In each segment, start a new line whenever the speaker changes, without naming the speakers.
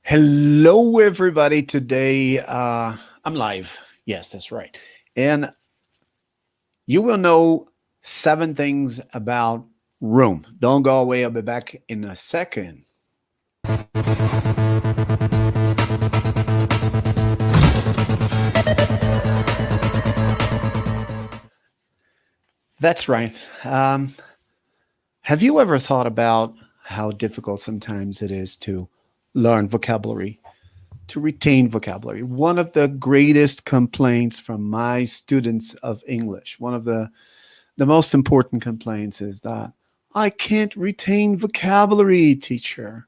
Hello, everybody. Today, I'm live. Yes, that's right. And you will know 7 things about room. Don't go away. I'll be back in a second. That's right. Have you ever thought about how difficult sometimes it is to learn vocabulary, to retain vocabulary? One of the greatest complaints from my students of English, one of the most important complaints is that I can't retain vocabulary, teacher.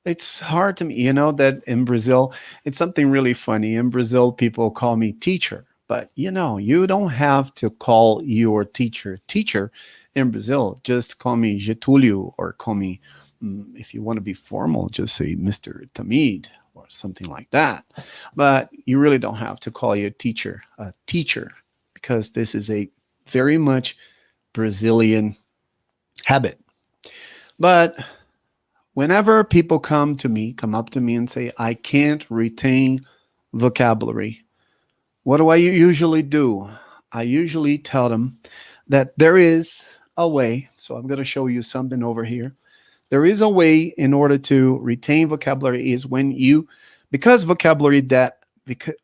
It's hard to me. You know that in Brazil, it's something really funny. In Brazil, people call me teacher, but you don't have to call your teacher teacher in Brazil. Just call me Getulio or call me, if you want to be formal, just say Mr. Tamid or something like that. But you really don't have to call your teacher a teacher because this is a very much Brazilian habit. But whenever people come up to me and say, I can't retain vocabulary, what do I usually do? I usually tell them that there is a way. So I'm going to show you something over here. There is a way in order to retain vocabulary is when you, because vocabulary that, because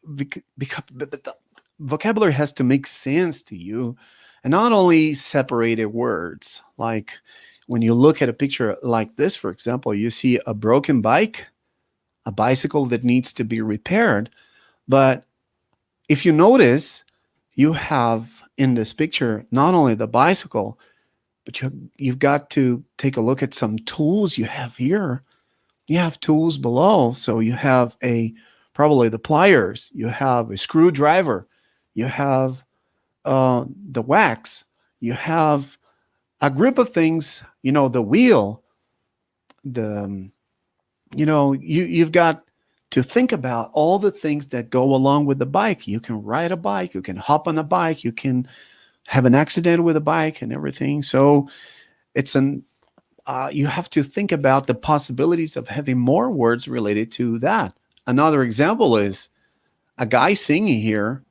vocabulary has to make sense to you and not only separated words. Like when you look at a picture like this, for example, you see a broken bike, a bicycle that needs to be repaired. But if you notice, you have in this picture not only the bicycle, but you've got to take a look at some tools you have here. You have tools below. So you have probably the pliers, you have a screwdriver, you have the wax, you have a group of things, the wheel, the, you've got to think about all the things that go along with the bike. You can ride a bike, you can hop on a bike, you can have an accident with a bike and everything. So you have to think about the possibilities of having more words related to that. Another example is a guy singing here.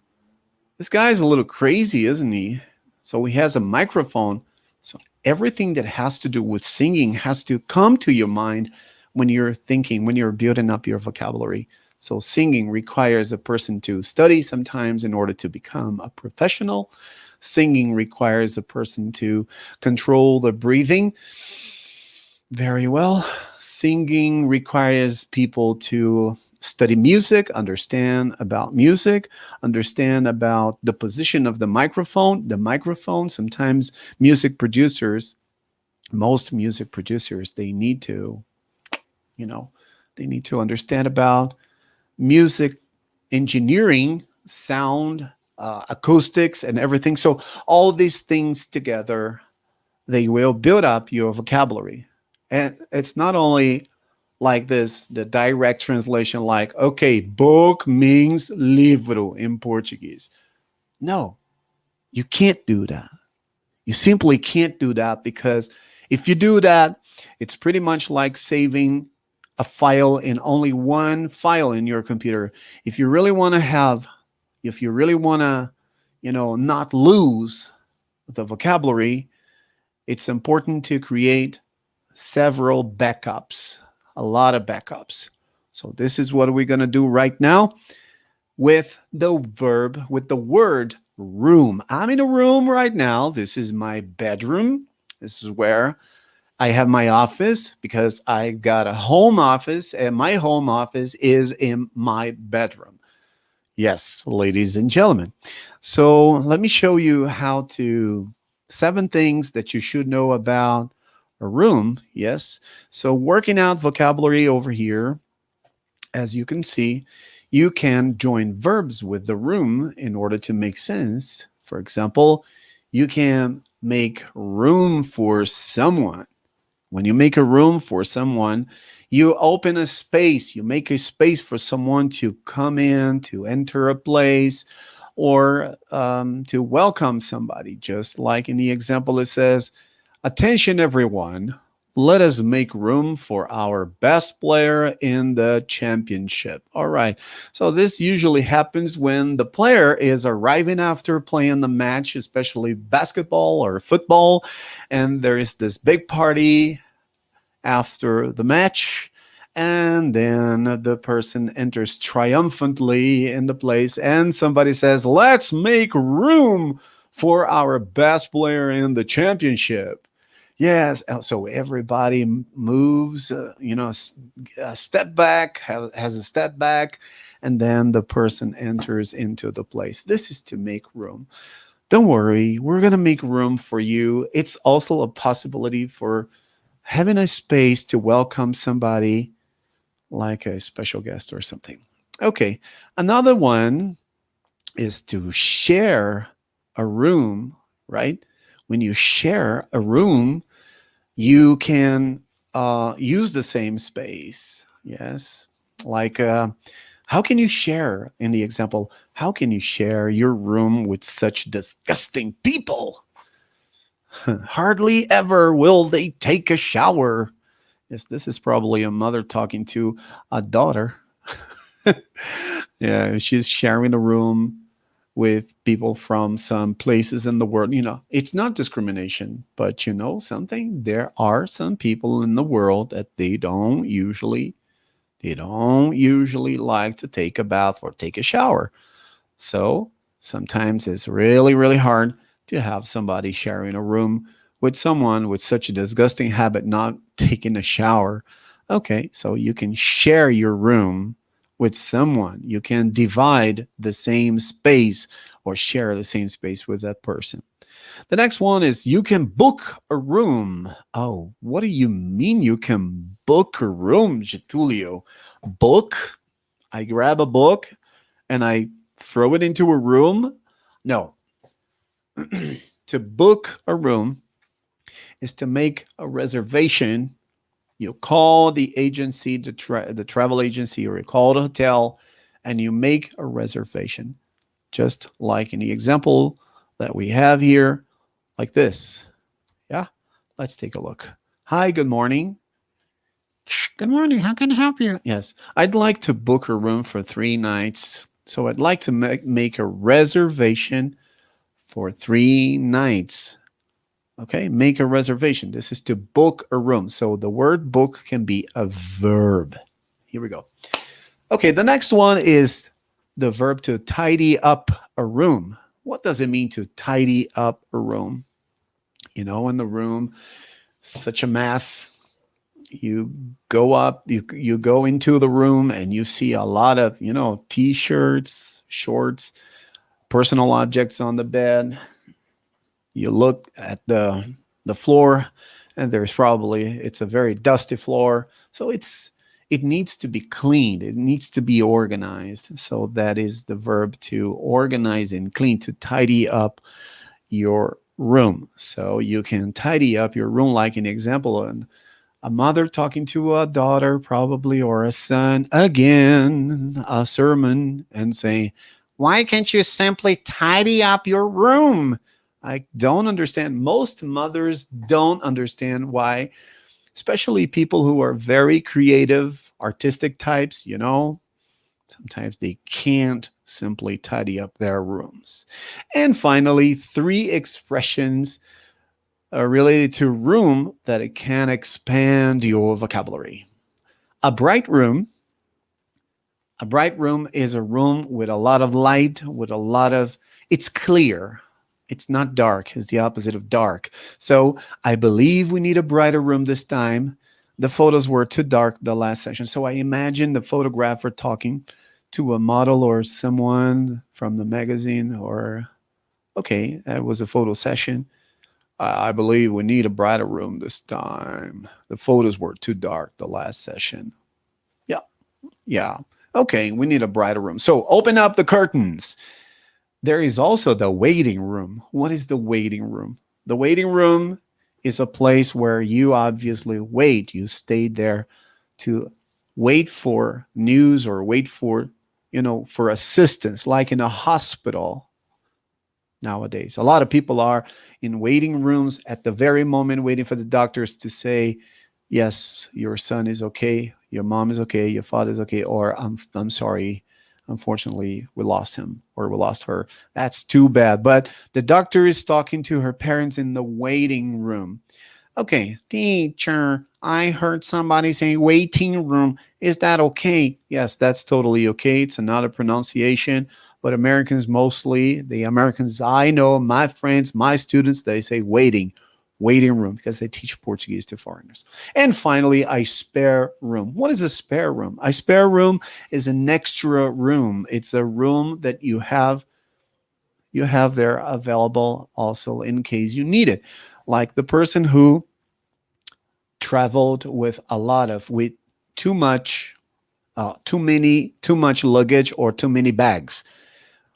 This guy is a little crazy, isn't he? So he has a microphone. So everything that has to do with singing has to come to your mind when you're thinking, when you're building up your vocabulary. So singing requires a person to study sometimes in order to become a professional. Singing requires a person to control the breathing very well. Singing requires people to study music, understand about music, understand about the position of the microphone. The microphone, sometimes most music producers, they need to understand about music engineering, sound, acoustics, and everything. So all these things together, they will build up your vocabulary. And it's not only like this, the direct translation, like, okay, book means livro in Portuguese. No, you can't do that. You simply can't do that because if you do that, it's pretty much like saving a file in only one file in your computer. If you really want to, not lose the vocabulary, it's important to create several backups, a lot of backups. So this is what we're going to do right now with the word room. I'm in a room right now. This is my bedroom. This is where I have my office because I got a home office and my home office is in my bedroom. Yes, ladies and gentlemen. So let me show you 7 things that you should know about a room. Yes. So working out vocabulary over here, as you can see, you can join verbs with the room in order to make sense. For example, you can make room for someone. When you make a room for someone, you open a space, you make a space for someone to come in, to enter a place, or to welcome somebody. Just like in the example, it says, attention everyone, Let us make room for our best player in the championship. All right. So this usually happens when the player is arriving after playing the match, especially basketball or football, and there is this big party after the match. And then the person enters triumphantly in the place, and somebody says, let's make room for our best player in the championship. Yes, so everybody moves, a step back, has a step back, and then the person enters into the place. This is to make room. Don't worry, we're going to make room for you. It's also a possibility for having a space to welcome somebody like a special guest or something. Okay, another one is to share a room, right? When you share a room, you can use the same space. Yes. Like, how can you share, in the example, how can you share your room with such disgusting people? Hardly ever will they take a shower. Yes, this is probably a mother talking to a daughter. Yeah, she's sharing a room with people from some places in the world. It's not discrimination, but something, there are some people in the world that they don't usually like to take a bath or take a shower. So sometimes it's really, really hard to have somebody sharing a room with someone with such a disgusting habit, not taking a shower. Okay, so you can share your room with someone. You can divide the same space or share the same space with that person. The next one is you can book a room. Oh, what do you mean you can book a room, Getulio? Book? I grab a book and I throw it into a room? No. To book a room is to make a reservation. You call the agency, the travel agency, or you call the hotel, and you make a reservation. Just like in the example that we have here, like this. Yeah, let's take a look. Hi, good morning.
Good morning. How can I help you?
Yes, I'd like to book a room for 3 nights. So I'd like to make a reservation for 3 nights. Okay, make a reservation. This is to book a room. So the word book can be a verb. Here we go. Okay, the next one is the verb to tidy up a room. What does it mean to tidy up a room? In the room, such a mess. You go up, you go into the room and you see a lot of, t-shirts, shorts, personal objects on the bed. You look at the floor and it's a very dusty floor. So it needs to be cleaned. It needs to be organized. So that is the verb to organize and clean, to tidy up your room. So you can tidy up your room, like an example, and a mother talking to a daughter, probably, or a son, again, a sermon, and saying, why can't you simply tidy up your room? I don't understand. Most mothers don't understand why, especially people who are very creative, artistic types, sometimes they can't simply tidy up their rooms. And finally, 3 expressions related to room that it can expand your vocabulary. A bright room. A bright room is a room with a lot of light, it's clear. It's not dark. It's the opposite of dark. So I believe we need a brighter room this time. The photos were too dark the last session. So I imagine the photographer talking to a model or someone from the magazine, or, okay, that was a photo session. I believe we need a brighter room this time. The photos were too dark the last session. Yeah. Yeah. Okay, we need a brighter room. So open up the curtains. There is also the waiting room. What is the waiting room? The waiting room is a place where you obviously wait. You stayed there to wait for news or wait for, for assistance, like in a hospital nowadays. A lot of people are in waiting rooms at the very moment waiting for the doctors to say, Yes, your son is okay, your mom is okay, your father is okay, or I'm sorry, unfortunately we lost him or we lost her. That's too bad. But the doctor is talking to her parents in the waiting room. Okay, teacher, I heard somebody say waiting room. Is that okay? Yes, that's totally okay. It's another pronunciation, but Americans mostly, the Americans I know, my friends, my students, they say waiting room because they teach Portuguese to foreigners. And finally, a spare room. What is a spare room? A spare room is an extra room. It's a room that you have there available also in case you need it. Like the person who traveled with a lot of with too much too much luggage or too many bags.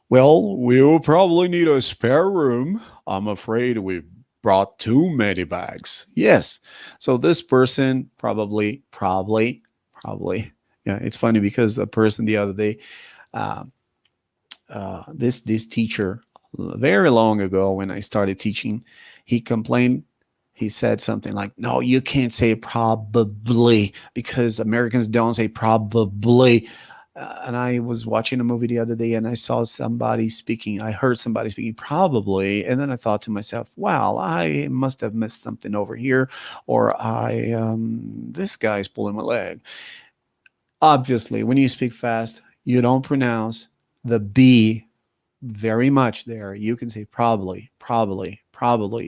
Well, we will probably need a spare room. I'm afraid we brought too many bags. Yes. So this person probably. Yeah, it's funny because a person the other day, uh, this teacher, very long ago when I started teaching, he complained. He said something like, "No, you can't say probably because Americans don't say probably." And I was watching a movie the other day and I saw somebody speaking. I heard somebody speaking probably, and then I thought to myself, "Wow, I must have missed something over here, or this guy's pulling my leg." Obviously, when you speak fast, you don't pronounce the B very much there. You can say probably.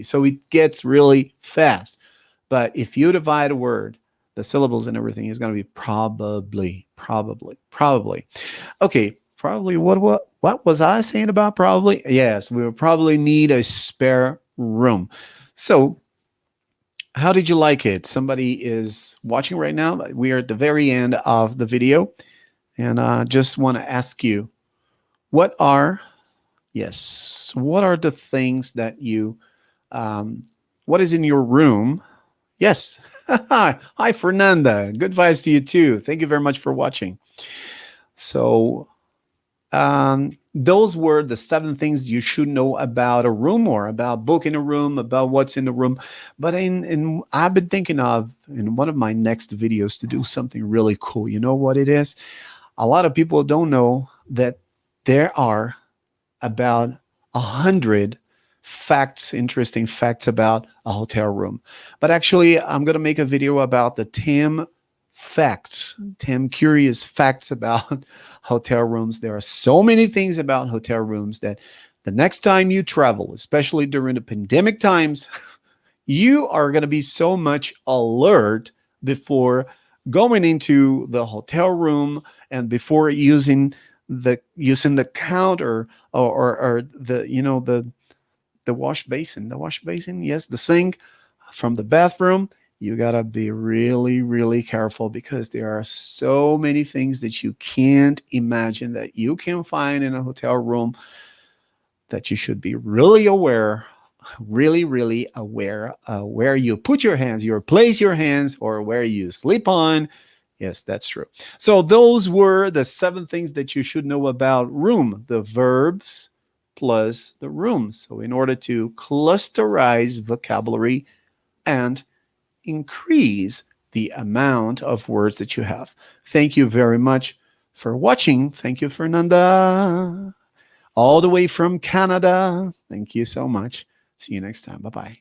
So it gets really fast. But if you divide a word, the syllables and everything is going to be probably. Okay, probably. What was I saying about probably? Yes, we will probably need a spare room. So how did you like it? Somebody is watching right now. We are at the very end of the video, and I just want to ask you, what are yes, what are the things that you um, what is in your room? Yes. Hi, Fernanda. Good vibes to you too. Thank you very much for watching. So, those were the 7 things you should know about a room or about booking a room, about what's in the room. But I've been thinking of in one of my next videos to do something really cool. You know what it is? A lot of people don't know that there are about 100 facts, interesting facts about a hotel room. But actually, I'm going to make a video about the 10 facts, 10 curious facts about hotel rooms. There are so many things about hotel rooms that the next time you travel, especially during the pandemic times, you are going to be so much alert before going into the hotel room and before using the counter or the the wash basin, yes, the sink from the bathroom. You got to be really really careful because there are so many things that you can't imagine that you can find in a hotel room that you should be really aware, really really aware, where you put your hands, you place your hands, or where you sleep on. Yes, that's true. So those were the 7 things that you should know about room, the verbs plus the rooms. So in order to clusterize vocabulary and increase the amount of words that you have. Thank you very much for watching. Thank you, Fernanda, all the way from Canada. Thank you so much. See you next time. Bye bye.